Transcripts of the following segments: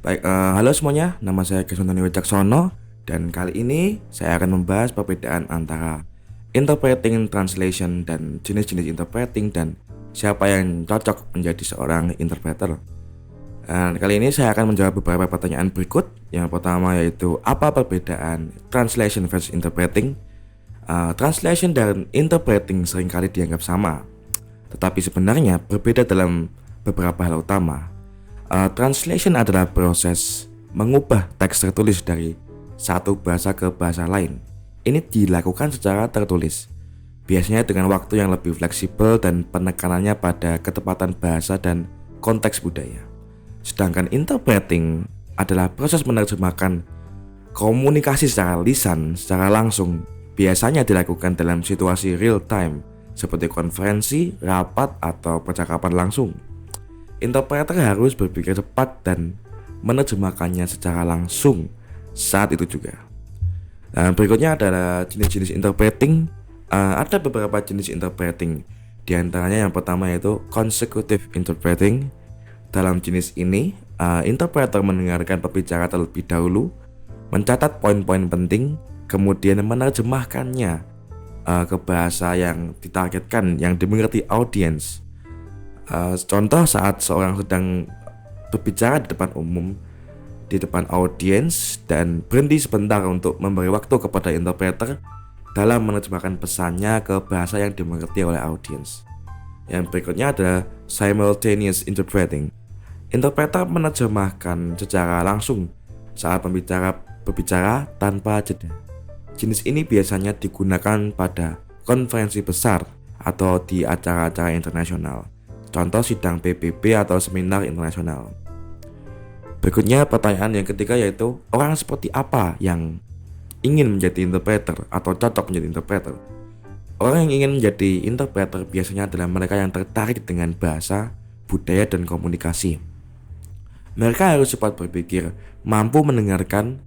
Halo semuanya, nama saya Gesundani Wicaksono dan kali ini saya akan membahas perbedaan antara interpreting, translation, dan jenis-jenis interpreting dan siapa yang cocok menjadi seorang interpreter. Dan kali ini saya akan menjawab beberapa pertanyaan berikut. Yang pertama yaitu apa perbedaan translation versus interpreting? Translation dan interpreting seringkali dianggap sama, tetapi sebenarnya berbeda dalam beberapa hal utama. Translation adalah proses mengubah teks tertulis dari satu bahasa ke bahasa lain. Ini dilakukan secara tertulis, biasanya dengan waktu yang lebih fleksibel dan penekanannya pada ketepatan bahasa dan konteks budaya. Sedangkan interpreting adalah proses menerjemahkan komunikasi secara lisan secara langsung, biasanya dilakukan dalam situasi real time seperti konferensi, rapat, atau percakapan langsung. Interpreter harus berpikir cepat dan menerjemahkannya secara langsung saat itu juga. Nah, berikutnya adalah jenis-jenis interpreting. Ada beberapa jenis interpreting. Di antaranya yang pertama yaitu consecutive interpreting. Dalam jenis ini, interpreter mendengarkan pembicara terlebih dahulu, mencatat poin-poin penting, kemudian menerjemahkannya ke bahasa yang ditargetkan, yang dimengerti audiens. Contoh saat seorang sedang berbicara di depan umum, di depan audiens, dan berhenti sebentar untuk memberi waktu kepada interpreter dalam menerjemahkan pesannya ke bahasa yang dimengerti oleh audiens. Yang berikutnya ada simultaneous interpreting. Interpreter menerjemahkan secara langsung saat pembicara berbicara tanpa jeda. Jenis ini biasanya digunakan pada konferensi besar atau di acara-acara internasional. Contoh sidang PBB atau seminar internasional. Berikutnya pertanyaan yang ketiga yaitu orang seperti apa yang ingin menjadi interpreter atau cocok menjadi interpreter. Orang yang ingin menjadi interpreter biasanya adalah mereka yang tertarik dengan bahasa, budaya, dan komunikasi. Mereka harus cepat berpikir, mampu mendengarkan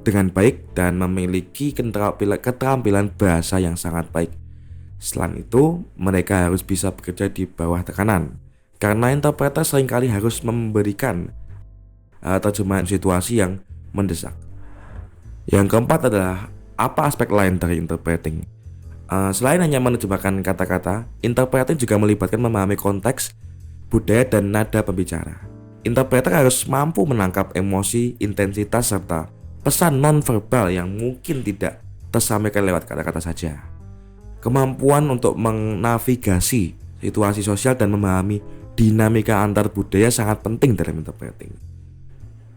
dengan baik, dan memiliki keterampilan bahasa yang sangat baik. Selain itu, mereka harus bisa bekerja di bawah tekanan, karena interpreter seringkali harus memberikan terjemahan situasi yang mendesak. Yang keempat adalah apa aspek lain dari interpreting. Selain hanya menerjemahkan kata-kata, interpreting juga melibatkan memahami konteks, budaya, dan nada pembicara. Interpreter harus mampu menangkap emosi, intensitas, serta pesan non-verbal yang mungkin tidak tersampaikan lewat kata-kata saja. Kemampuan untuk menavigasi situasi sosial dan memahami dinamika antar budaya sangat penting dalam interpreting.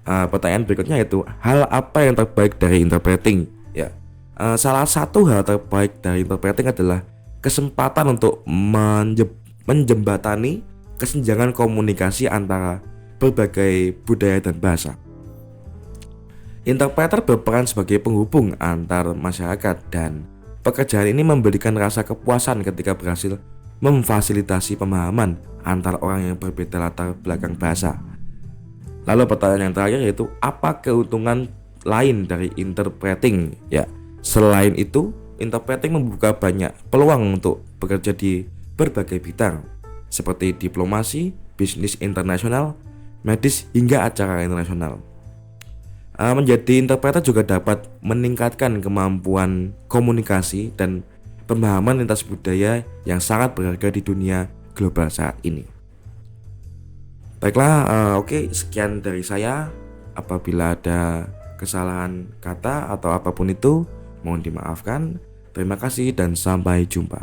Pertanyaan berikutnya yaitu hal apa yang terbaik dari interpreting? Salah satu hal terbaik dari interpreting adalah kesempatan untuk menjembatani kesenjangan komunikasi antara berbagai budaya dan bahasa. Interpreter berperan sebagai penghubung antar masyarakat, dan pekerjaan ini memberikan rasa kepuasan ketika berhasil memfasilitasi pemahaman antar orang yang berbeda latar belakang bahasa. Lalu pertanyaan yang terakhir yaitu apa keuntungan lain dari interpreting? Selain itu, interpreting membuka banyak peluang untuk bekerja di berbagai bidang seperti diplomasi, bisnis internasional, medis, hingga acara internasional. Menjadi interpreter juga dapat meningkatkan kemampuan komunikasi dan pemahaman lintas budaya yang sangat berharga di dunia global saat ini. Baiklah, sekian dari saya. Apabila ada kesalahan kata atau apapun itu, mohon dimaafkan. Terima kasih dan sampai jumpa.